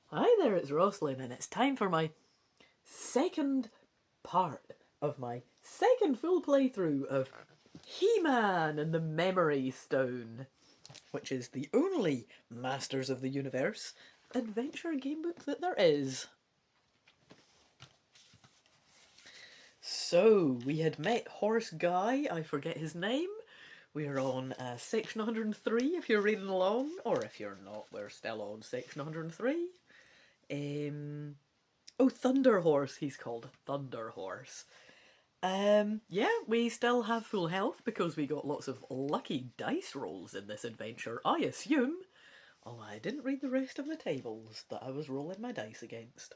Hi there, it's Rosslyn, and it's time for my second part of my second full playthrough of He-Man and the Memory Stone, which is the only Masters of the Universe adventure gamebook that there is. So, we had met Horse Guy, I forget his name. We're on section 103 if you're reading along, or if you're not, we're still on section 103. Oh, Thunder Horse, he's called. Thunder Horse. Yeah, we still have full health because we got lots of lucky dice rolls in this adventure, I assume. Although I didn't read the rest of the tables that I was rolling my dice against.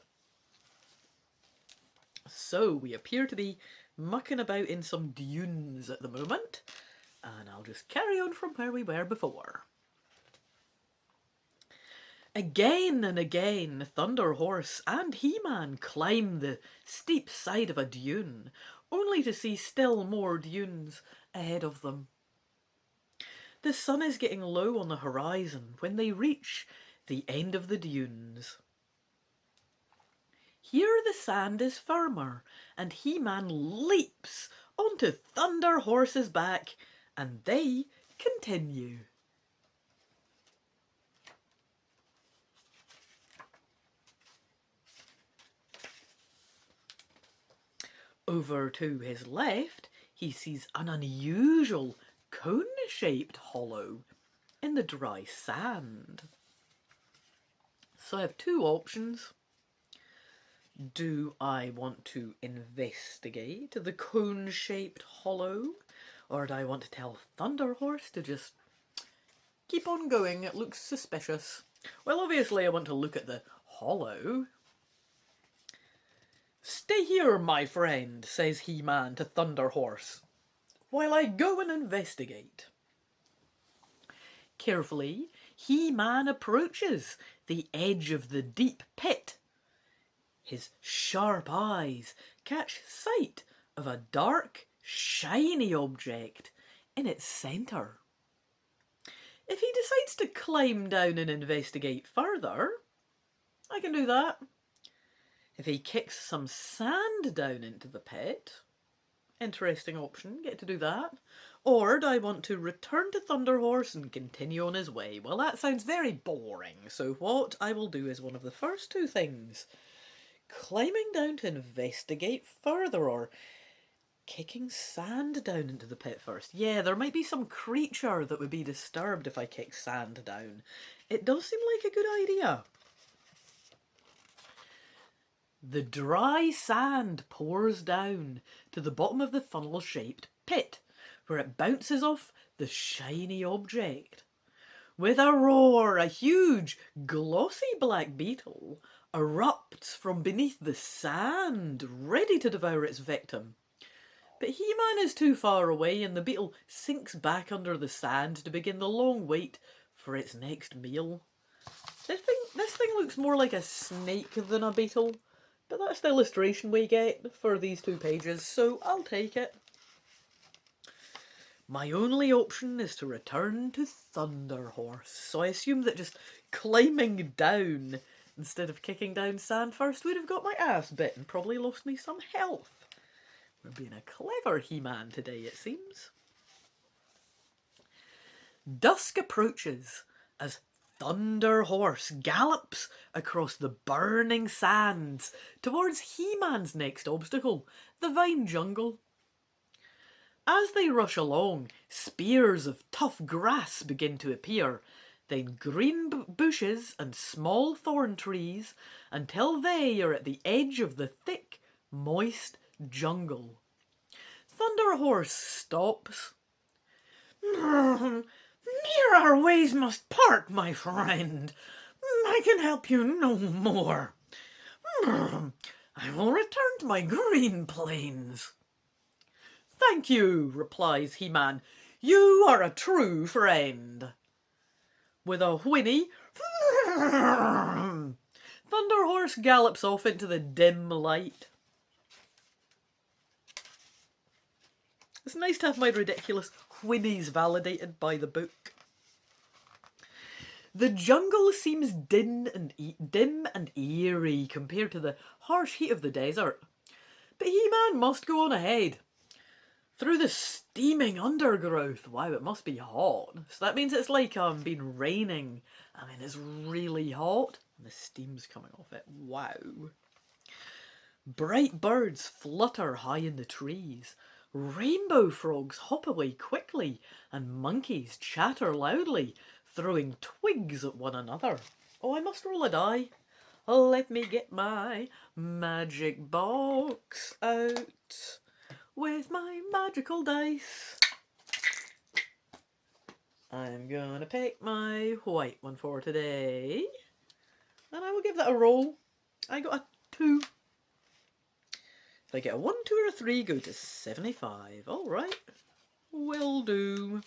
So, we appear to be mucking about in some dunes at the moment, and I'll just carry on from where we were before. Again and again, Thunder Horse and He-Man climb the steep side of a dune, only to see still more dunes ahead of them. The sun is getting low on the horizon when they reach the end of the dunes. Here the sand is firmer, and He-Man leaps onto Thunder Horse's back, and they continue. Over to his left, he sees an unusual cone-shaped hollow in the dry sand. So I have two options. Do I want to investigate the cone-shaped hollow, or do I want to tell Thunder Horse to just keep on going? It looks suspicious. Well, obviously I want to look at the hollow. "Stay here, my friend," says He-Man to Thunder Horse, "while I go and investigate." Carefully, He-Man approaches the edge of the deep pit. His sharp eyes catch sight of a dark, shiny object in its centre. If he decides to climb down and investigate further, I can do that. If he kicks some sand down into the pit, interesting option, get to do that. Or do I want to return to Thunder Horse and continue on his way? Well, that sounds very boring, so what I will do is one of the first two things. Climbing down to investigate further, or kicking sand down into the pit first. Yeah, there might be some creature that would be disturbed if I kick sand down. It does seem like a good idea. The dry sand pours down to the bottom of the funnel-shaped pit, where it bounces off the shiny object. With a roar, a huge, glossy black beetle erupts from beneath the sand, ready to devour its victim. But He-Man is too far away, and the beetle sinks back under the sand to begin the long wait for its next meal. This thing looks more like a snake than a beetle. But that's the illustration we get for these two pages, so I'll take it. My only option is to return to Thunder Horse, so I assume that just climbing down instead of kicking down sand first would have got my ass bit and probably lost me some health. We're being a clever He-Man today, it seems. Dusk approaches as Thunder Horse gallops across the burning sands towards He-Man's next obstacle, the vine jungle. As they rush along, spears of tough grass begin to appear, then green bushes and small thorn trees, until they are at the edge of the thick, moist jungle. Thunder Horse stops. "Here our ways must part, my friend. I can help you no more. I will return to my green plains." "Thank you," replies He-Man. "You are a true friend." With a whinny, Thunder Horse gallops off into the dim light. It's nice to have my ridiculous whinnies validated by the book. The jungle seems dim and eerie compared to the harsh heat of the desert. But He-Man must go on ahead. Through the steaming undergrowth. Wow, it must be hot. So that means it's like been raining. I mean, it's really hot. And the steam's coming off it. Wow. Bright birds flutter high in the trees. Rainbow frogs hop away quickly. And monkeys chatter loudly, throwing twigs at one another. Oh, I must roll a die. Let me get my magic box out with my magical dice. I'm gonna pick my white one for today. And I will give that a roll. I got a 2. If I get a 1, 2 or a 3, go to 75. Alright. Will do.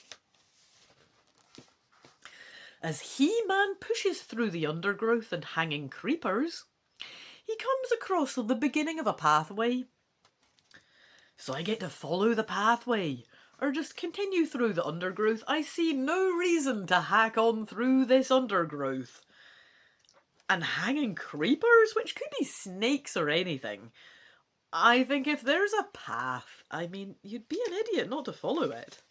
As He-Man pushes through the undergrowth and hanging creepers, he comes across the beginning of a pathway. So I get to follow the pathway, or just continue through the undergrowth. I see no reason to hack on through this undergrowth. And hanging creepers, which could be snakes or anything. I think if there's a path, I mean, you'd be an idiot not to follow it.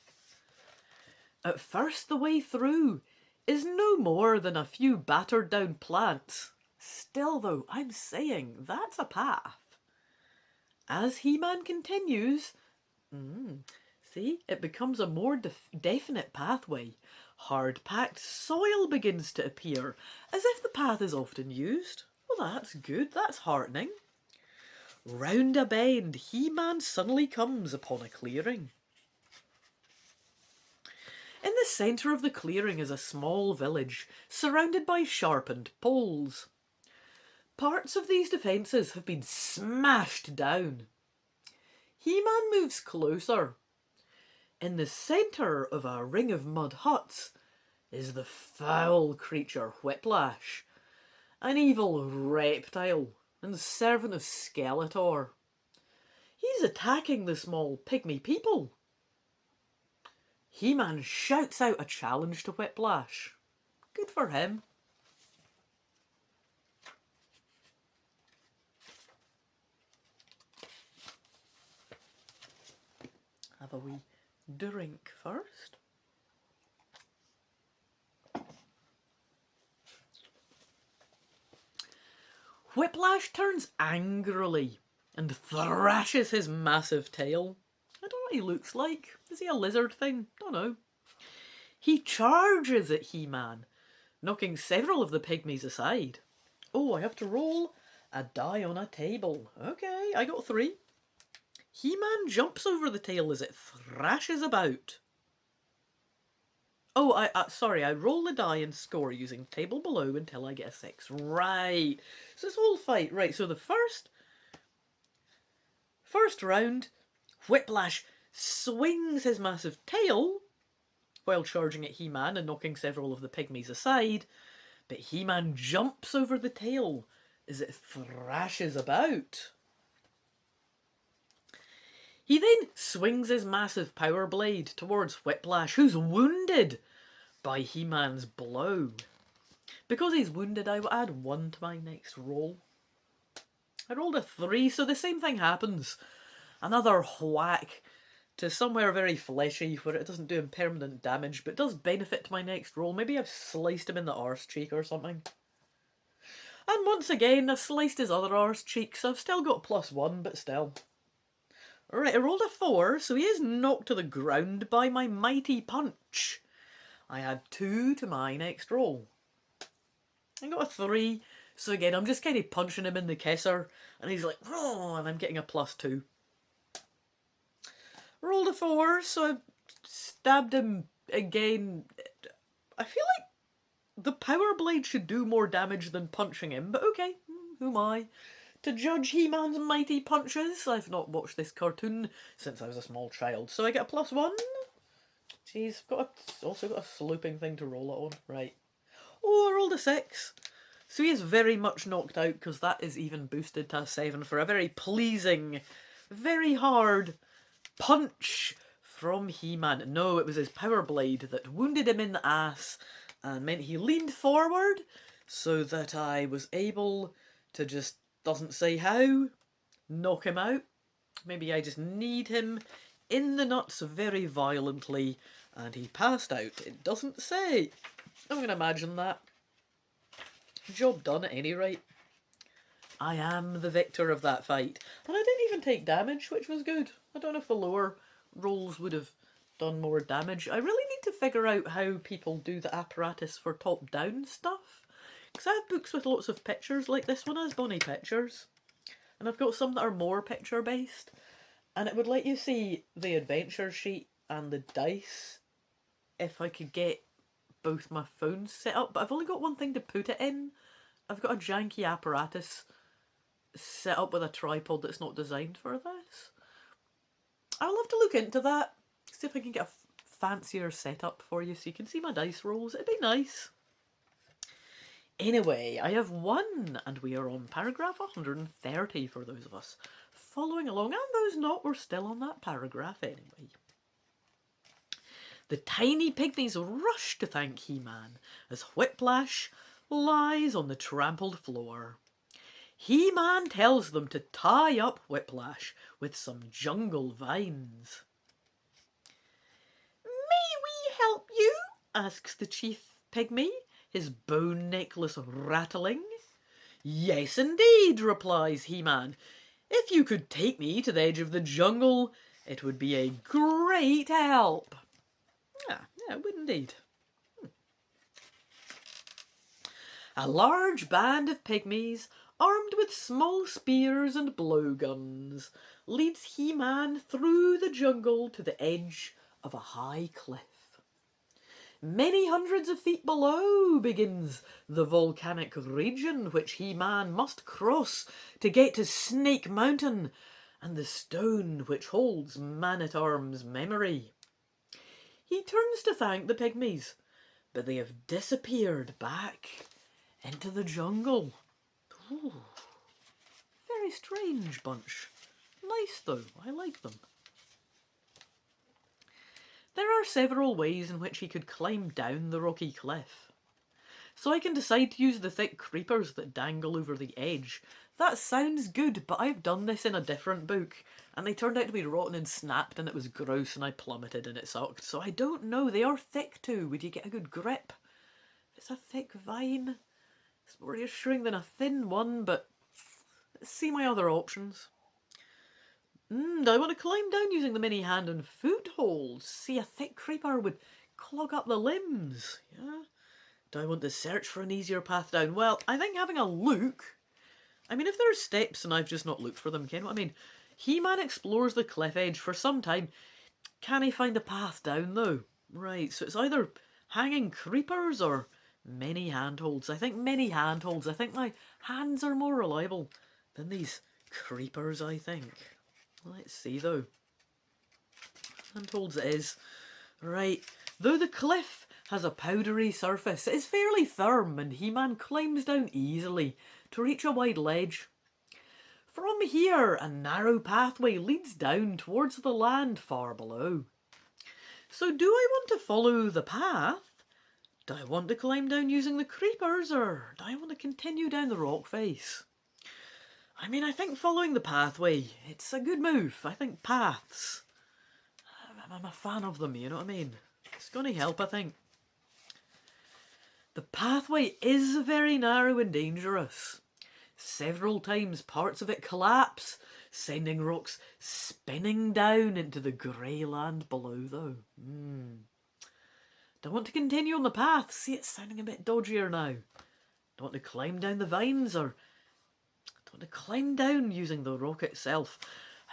At first, the way through is no more than a few battered down plants. Still though, I'm saying that's a path. As He-Man continues, see, it becomes a more definite pathway. Hard-packed soil begins to appear, as if the path is often used. Well, that's good, that's heartening. Round a bend, He-Man suddenly comes upon a clearing. In the centre of the clearing is a small village, surrounded by sharpened poles. Parts of these defences have been smashed down. He-Man moves closer. In the centre of a ring of mud huts is the foul creature Whiplash, an evil reptile and servant of Skeletor. He's attacking the small pygmy people. He-Man shouts out a challenge to Whiplash. Good for him. Have a wee drink first. Whiplash turns angrily and thrashes his massive tail. I don't know what he looks like. Is he a lizard thing? Don't know. He charges at He-Man, knocking several of the pygmies aside. Oh, I have to roll a die on a table. Okay, I got 3. He-Man jumps over the tail as it thrashes about. Oh, sorry, I roll the die and score using table below until I get a 6. Right. So this whole fight, right, so the first round, Whiplash swings his massive tail while charging at He-Man and knocking several of the pygmies aside, but He-Man jumps over the tail as it thrashes about. He then swings his massive power blade towards Whiplash, who's wounded by He-Man's blow. Because he's wounded, I will add 1 to my next roll. I rolled a 3, so the same thing happens. Another whack to somewhere very fleshy where it doesn't do him permanent damage, but does benefit to my next roll. Maybe I've sliced him in the arse cheek or something. And once again, I've sliced his other arse cheek, so I've still got +1, but still. Alright, I rolled a 4, so he is knocked to the ground by my mighty punch. I add 2 to my next roll. I got a 3, so again, I'm just kind of punching him in the kisser, and he's like, oh, and I'm getting a +2. Rolled a 4, so I stabbed him again. I feel like the power blade should do more damage than punching him, but okay, who am I to judge He-Man's mighty punches? I've not watched this cartoon since I was a small child, so I get a +1. Jeez, also got a sloping thing to roll it on. Right. Oh, I rolled a 6. So he is very much knocked out, because that is even boosted to a 7 for a very pleasing, very hard punch from He-Man. No, it was his power blade that wounded him in the ass and meant he leaned forward so that I was able to just doesn't say how, knock him out. Maybe I just need him in the nuts very violently and he passed out. It doesn't say. I'm going to imagine that. Job done at any rate. I am the victor of that fight. And I didn't even take damage, which was good. I don't know if the lower rolls would have done more damage. I really need to figure out how people do the apparatus for top-down stuff. Because I have books with lots of pictures, like this one has bonny pictures. And I've got some that are more picture-based. And it would let you see the adventure sheet and the dice if I could get both my phones set up. But I've only got one thing to put it in. I've got a janky apparatus set up with a tripod that's not designed for this. I'll have to look into that. See if I can get a fancier setup for you so you can see my dice rolls. It'd be nice. Anyway, I have won, and we are on paragraph 130 for those of us following along, and those not, we're still on that paragraph anyway. The tiny pygmies rush to thank He-Man as Whiplash lies on the trampled floor. He-Man tells them to tie up Whiplash with some jungle vines. "May we help you?" asks the chief pygmy, his bone necklace rattling. "Yes, indeed," replies He-Man. "If you could take me to the edge of the jungle, it would be a great help." Yeah, it would indeed. A large band of pygmies, armed with small spears and blowguns, leads He-Man through the jungle to the edge of a high cliff. Many hundreds of feet below begins the volcanic region which He-Man must cross to get to Snake Mountain and the stone which holds Man-at-Arm's memory. He turns to thank the pygmies, but they have disappeared back into the jungle. Ooh, very strange bunch. Nice though, I like them. There are several ways in which he could climb down the rocky cliff. So I can decide to use the thick creepers that dangle over the edge. That sounds good, but I've done this in a different book, and they turned out to be rotten and snapped, and it was gross, and I plummeted, and it sucked. So I don't know. They are thick too. Would you get a good grip? If it's a thick vine, it's more reassuring than a thin one, but let's see my other options. Do I want to climb down using the mini hand and footholds? See, a thick creeper would clog up the limbs. Yeah. Do I want to search for an easier path down? Well, I think having a look... I mean, if there are steps and I've just not looked for them, ken what I mean? He-Man explores the cliff edge for some time. Can he find a path down, though? Right, so it's either hanging creepers or many handholds. I think many handholds. I think my hands are more reliable than these creepers, I think. Let's see, though. Handholds it is. Right, though the cliff has a powdery surface, it is fairly firm, and He-Man climbs down easily to reach a wide ledge. From here, a narrow pathway leads down towards the land far below. So do I want to follow the path? Do I want to climb down using the creepers, or do I want to continue down the rock face? I mean, I think following the pathway, it's a good move. I think paths, I'm a fan of them, you know what I mean? It's going to help, I think. The pathway is very narrow and dangerous. Several times parts of it collapse, sending rocks spinning down into the grey land below, though. Do I want to continue on the path? See, it's sounding a bit dodgier now. Do I want to climb down the vines, or do I want to climb down using the rock itself?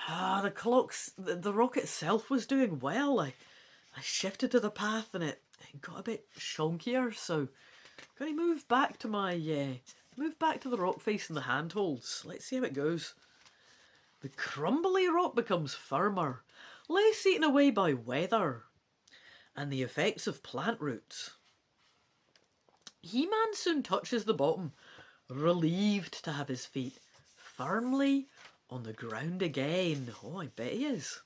The rock itself was doing well. I shifted to the path and it got a bit shonkier, so I'm going to move back to the rock face and the handholds. Let's see how it goes. The crumbly rock becomes firmer, less eaten away by weather and the effects of plant roots. He-Man soon touches the bottom, relieved to have his feet firmly on the ground again. Oh, I bet he is.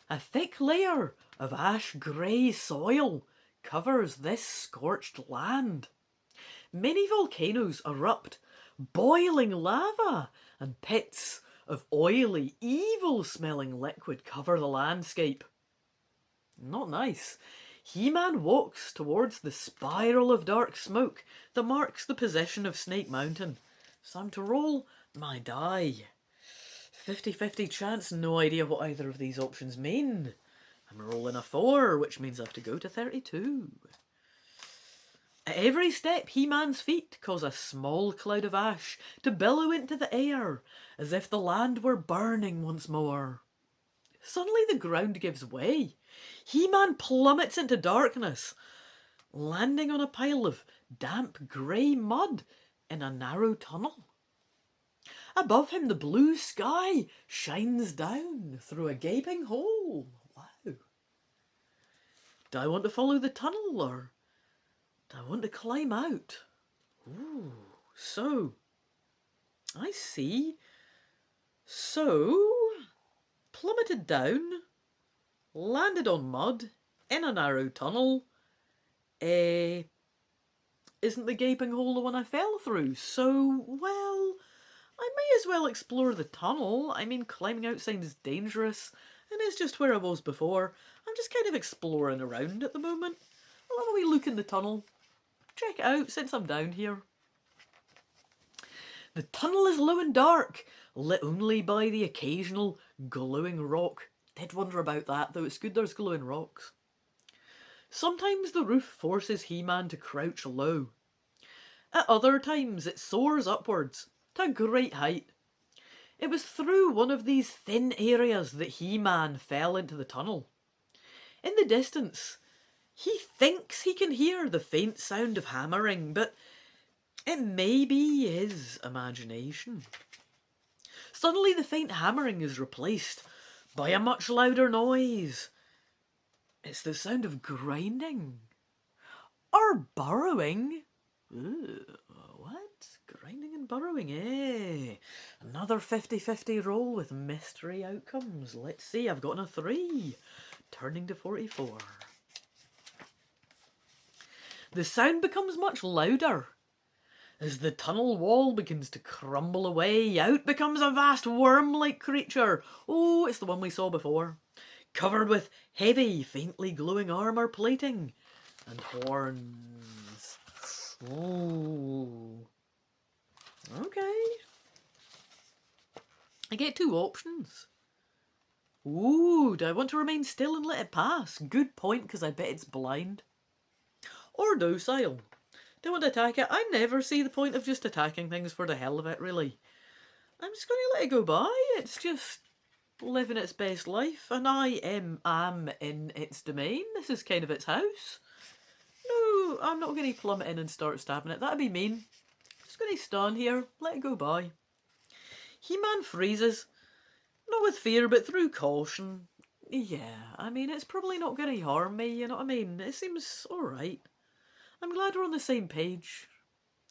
A thick layer of ash-grey soil covers this scorched land. Many volcanoes erupt Boiling lava and pits of oily, evil-smelling liquid cover the landscape. Not nice. He-Man walks towards the spiral of dark smoke that marks the position of Snake Mountain. It's time to roll my die. 50-50 chance, no idea what either of these options mean. I'm rolling a 4, which means I have to go to 32. At every step, He-Man's feet cause a small cloud of ash to billow into the air, as if the land were burning once more. Suddenly the ground gives way. He-Man plummets into darkness, landing on a pile of damp grey mud in a narrow tunnel. Above him, the blue sky shines down through a gaping hole. Wow. Do I want to follow the tunnel, or do I want to climb out? Ooh, so, I see. So, plummeted down, landed on mud, in a narrow tunnel. Isn't the gaping hole the one I fell through? So, well, I may as well explore the tunnel. I mean, climbing out sounds dangerous, and it's just where I was before. I'm just kind of exploring around at the moment. I'll have a wee look in the tunnel. Check it out since I'm down here. The tunnel is low and dark, lit only by the occasional glowing rock. Did wonder about that, though. It's good there's glowing rocks. Sometimes the roof forces He-Man to crouch low. At other times it soars upwards to a great height. It was through one of these thin areas that He-Man fell into the tunnel. In the distance, he thinks he can hear the faint sound of hammering, but it may be his imagination. Suddenly the faint hammering is replaced by a much louder noise. It's the sound of grinding. Or burrowing. Ooh, what? Grinding and burrowing, eh? Another 50-50 roll with mystery outcomes. Let's see, I've gotten a 3. Turning to 44. The sound becomes much louder. As the tunnel wall begins to crumble away, out becomes a vast worm-like creature. Oh, it's the one we saw before. Covered with heavy, faintly glowing armour plating and horns. Oh. Okay. I get 2 options. Ooh, do I want to remain still and let it pass? Good point, because I bet it's blind. Or docile. Do I want to attack it? I never see the point of just attacking things for the hell of it, really. I'm just going to let it go by. It's just living its best life, and I am in its domain. This is kind of its house. No, I'm not going to plummet in and start stabbing it. That'd be mean. Just going to stand here, let it go by. He-Man freezes. Not with fear, but through caution. Yeah, I mean, it's probably not going to harm me, you know what I mean? It seems alright. I'm glad we're on the same page.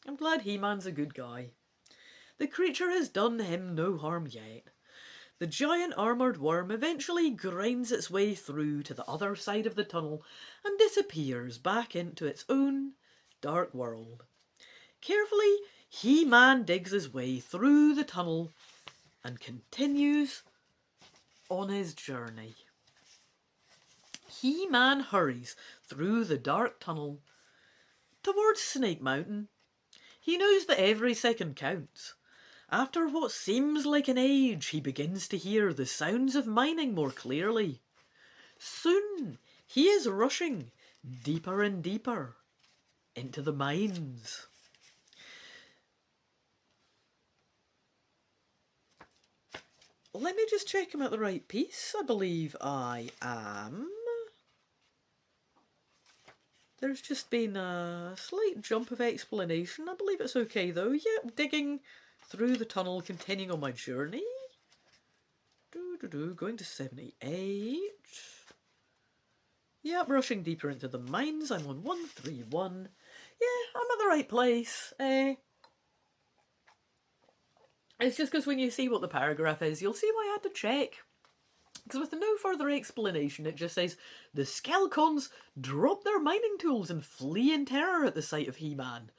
I'm glad He-Man's a good guy. The creature has done him no harm yet. The giant armoured worm eventually grinds its way through to the other side of the tunnel and disappears back into its own dark world. Carefully, He-Man digs his way through the tunnel and continues on his journey. He-Man hurries through the dark tunnel towards Snake Mountain. He knows that every second counts. After what seems like an age, he begins to hear the sounds of mining more clearly. Soon, he is rushing deeper and deeper into the mines. Let me just check I'm at the right piece. I believe I am. There's just been a slight jump of explanation. I believe it's okay though. Yep, digging through the tunnel, continuing on my journey. Going to 78. Yep, rushing deeper into the mines. I'm on 131. Yeah, I'm at the right place. It's just because when you see what the paragraph is, you'll see why I had to check. Because with no further explanation, it just says, the Skelcons drop their mining tools and flee in terror at the sight of He-Man.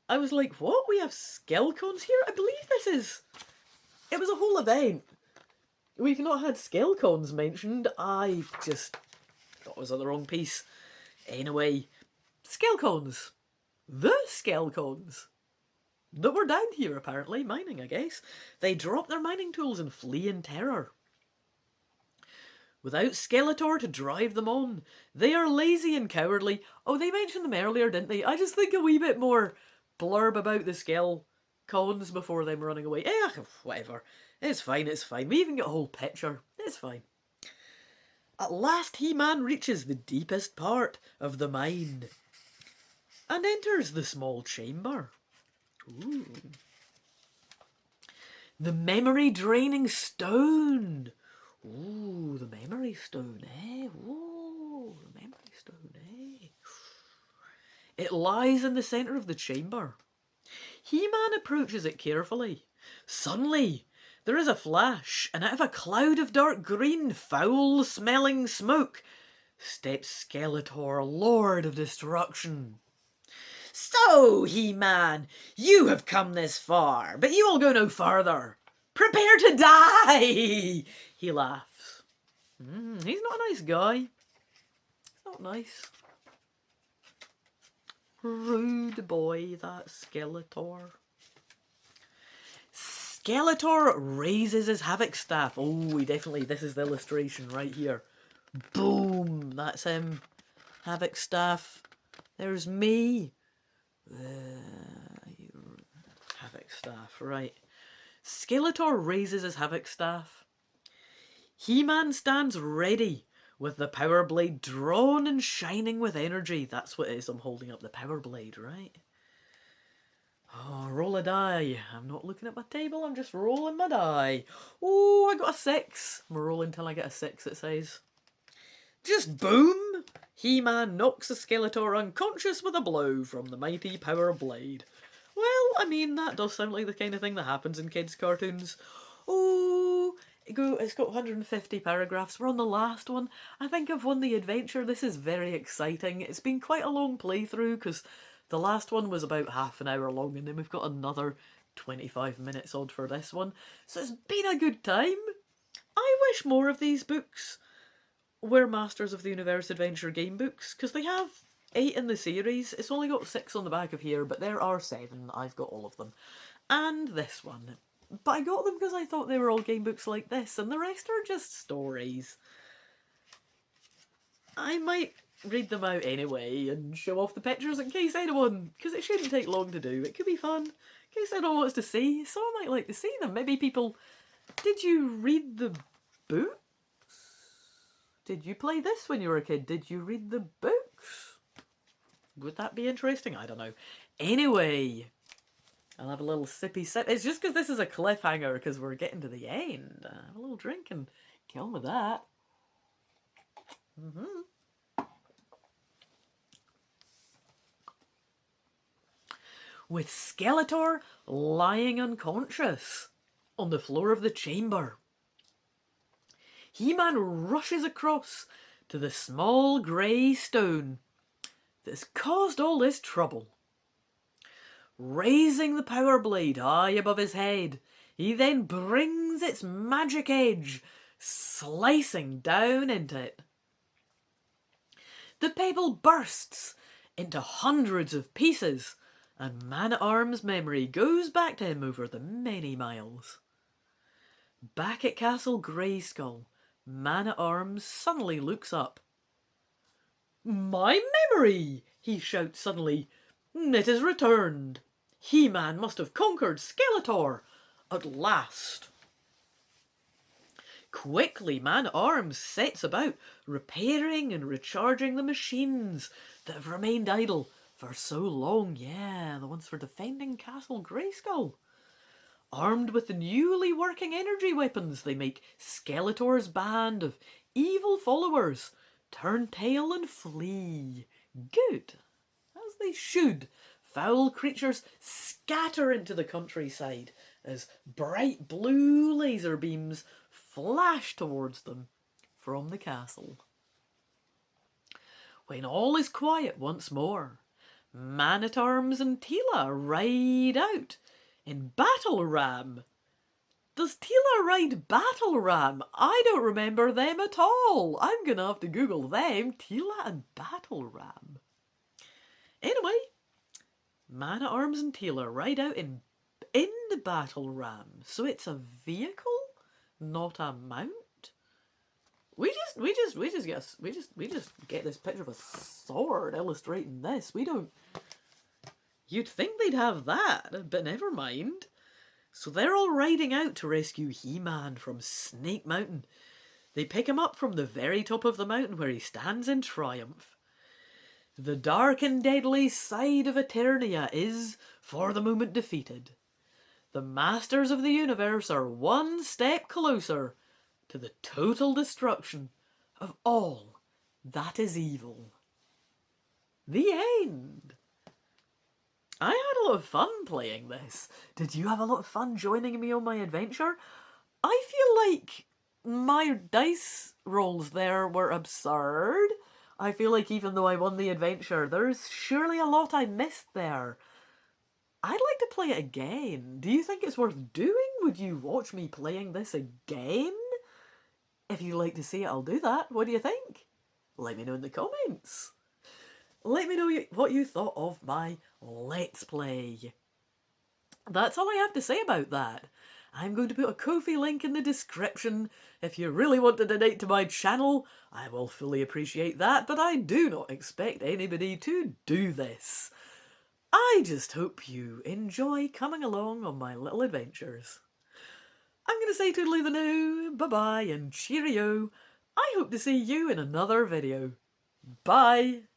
I was like, what? We have Skelcons here? I believe it was a whole event. We've not had Skelcons mentioned. I just thought it was on the wrong piece. Anyway, Skelcons. The Skelcons. That were down here, apparently, mining, I guess. They drop their mining tools and flee in terror. Without Skeletor to drive them on, they are lazy and cowardly. Oh, they mentioned them earlier, didn't they? I just think a wee bit more blurb about the Skelcons before them running away. Whatever. It's fine, it's fine. We even get a whole picture. It's fine. At last He-Man reaches the deepest part of the mine and enters the small chamber. Ooh. The memory-draining stone. Ooh, the memory stone, eh? Ooh, the memory stone, eh? It lies in the centre of the chamber. He-Man approaches it carefully. Suddenly, there is a flash, and out of a cloud of dark green, foul-smelling smoke steps Skeletor, Lord of Destruction. So, He-Man, you have come this far, but you will go no farther. Prepare to die! He laughs. He's not a nice guy. Not nice. Rude boy, that Skeletor. Skeletor raises his Havoc Staff. Oh, this is the illustration right here. Boom, that's him. Havoc Staff. There's me. Havoc Staff, right. Skeletor raises his Havoc Staff. He-Man stands ready with the Power Blade drawn and shining with energy. That's what it is. I'm holding up the Power Blade, right? Oh, roll a die. I'm not looking at my table. I'm just rolling my die. Oh, I got a 6. I'm rolling until I get a 6, it says. Just boom! He-Man knocks the Skeletor unconscious with a blow from the mighty Power Blade. Well, I mean, that does sound like the kind of thing that happens in kids' cartoons. Oh, it's got 150 paragraphs. We're on the last one. I think I've won the adventure. This is very exciting. It's been quite a long playthrough because the last one was about half an hour long, and then we've got another 25 minutes odd for this one. So it's been a good time. I wish more of these books were Masters of the Universe Adventure game books, because they have 8 in the series. It's only got 6 on the back of here, but there are 7. I've got all of them. And this one. But I got them because I thought they were all game books like this, and the rest are just stories. I might read them out anyway and show off the pictures in case anyone, because it shouldn't take long to do. It could be fun. In case anyone wants to see. Someone might like to see them. Maybe people... Did you read the books? Did you play this when you were a kid? Did you read the books? Would that be interesting? I don't know. Anyway, I'll have a little sippy sip. It's just because this is a cliffhanger because we're getting to the end. Have a little drink and get on with that. With Skeletor lying unconscious on the floor of the chamber, He-Man rushes across to the small grey stone that's caused all this trouble. Raising the Power Blade high above his head, he then brings its magic edge slicing down into it. The pebble bursts into hundreds of pieces, and Man-at-Arm's memory goes back to him over the many miles. Back at Castle Grayskull, Man-at-Arms suddenly looks up. "My memory!" he shouts suddenly. "It is returned. He-Man must have conquered Skeletor at last." Quickly, Man-at-Arms sets about repairing and recharging the machines that have remained idle for so long. Yeah, the ones for defending Castle Grayskull. Armed with the newly working energy weapons, they make Skeletor's band of evil followers turn tail and flee. Good. As they should. Foul creatures scatter into the countryside as bright blue laser beams flash towards them from the castle. When all is quiet once more, Man-at-Arms and Tila ride out in battle ram. Does Tila ride battle ram? I don't remember them at all. I'm going to have to Google them. Tila and battle ram. Anyway, Man-at-Arms and Tila ride out in the battle ram. So it's a vehicle, not a mount. We just get this picture of a sword illustrating this. We don't. You'd think they'd have that, but never mind. So they're all riding out to rescue He-Man from Snake Mountain. They pick him up from the very top of the mountain where he stands in triumph. The dark and deadly side of Eternia is, for the moment, defeated. The masters of the universe are one step closer to the total destruction of all that is evil. The end. I had a lot of fun playing this. Did you have a lot of fun joining me on my adventure? I feel like my dice rolls there were absurd. I feel like even though I won the adventure, there's surely a lot I missed there. I'd like to play it again. Do you think it's worth doing? Would you watch me playing this again? If you'd like to see it, I'll do that. What do you think? Let me know in the comments. Let me know what you thought of my Let's Play. That's all I have to say about that. I'm going to put a Ko-fi link in the description. If you really want to donate to my channel, I will fully appreciate that, but I do not expect anybody to do this. I just hope you enjoy coming along on my little adventures. I'm going to say toodaloo the noo, bye-bye and cheerio. I hope to see you in another video. Bye!